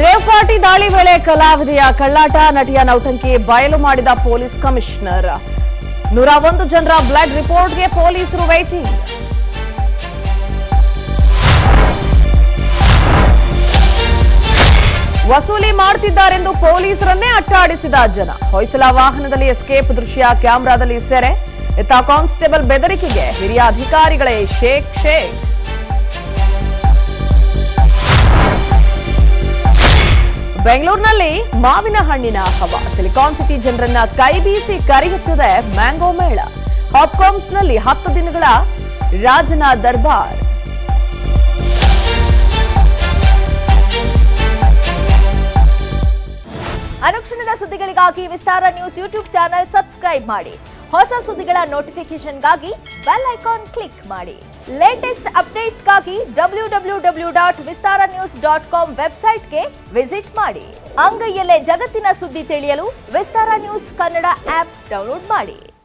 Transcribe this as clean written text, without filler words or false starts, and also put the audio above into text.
Rave party ದಾಳಿ ವೇಳೆ ಕಲಾವಿದೆಯ ಕಳ್ಳಾಟ, ನಟಿಯ ನೌಟಂಕಿ ಬಯಲು ಮಾಡಿದ ಪೊಲೀಸ್ ಕಮಿಷನರ್. 101 ಜನರ ಬ್ಲಡ್ ರಿಪೋರ್ಟ್ಗೆ ಪೊಲೀಸರು ವೇಟಿಂಗ್. ವಸೂಲಿ ಮಾಡುತ್ತಿದ್ದಾರೆಂದು ಪೊಲೀಸರನ್ನೇ ಅಟ್ಟಾಡಿಸಿದ ಜನ. ಹೊಯ್ಸಳ ವಾಹನದಲ್ಲಿ ಎಸ್ಕೇಪ್ ದೃಶ್ಯ ಕ್ಯಾಮೆರಾದಲ್ಲಿ ಸೆರೆ. ಇತ್ತ ಕಾನ್ಸ್ಟೇಬಲ್ ಬೆದರಿಕೆಗೆ ಹಿರಿಯ ಅಧಿಕಾರಿಗಳೇ ಶೇಕ್. ಬೆಂಗಳೂರಿನಲ್ಲಿ ಮಾವಿನ ಹಣ್ಣಿನ ಹವಾ. ಸಿಲಿಕಾನ್ ಸಿಟಿ ಜನರನ್ನ ಕೈ ಬೀಸಿ ಕರೆಯುತ್ತದೆ ಮ್ಯಾಂಗೋ ಮೇಳ. ಹಾಪ್ಕಾಮ್ಸ್ನಲ್ಲಿ 10 ದಿನಗಳ ರಾಜನ ದರ್ಬಾರ್. ಅನುಕ್ಷಣದ ಸುದ್ದಿಗಳಿಗಾಗಿ ವಿಸ್ತಾರ ನ್ಯೂಸ್ ಯೂಟ್ಯೂಬ್ ಚಾನೆಲ್ ಸಬ್ಸ್ಕ್ರೈಬ್ ಮಾಡಿ. ಹೊಸ ಸುದ್ದಿಗಳ ನೋಟಿಫಿಕೇಶನ್ಗಾಗಿ ಬೆಲ್ ಐಕಾನ್ ಕ್ಲಿಕ್ ಮಾಡಿ. ಲೇಟೆಸ್ಟ್ ಅಪ್ಡೇಟ್ಸ್ಗಾಗಿ www.vistaranews.com ವೆಬ್ಸೈಟ್ಗೆ ವಿಸಿಟ್ ಮಾಡಿ. ಅಂಗೈಯಲ್ಲೇ ಜಗತ್ತಿನ ಸುದ್ದಿ ತಿಳಿಯಲು ವಿಸ್ತಾರ ನ್ಯೂಸ್ ಕನ್ನಡ ಆಪ್ ಡೌನ್ಲೋಡ್ ಮಾಡಿ.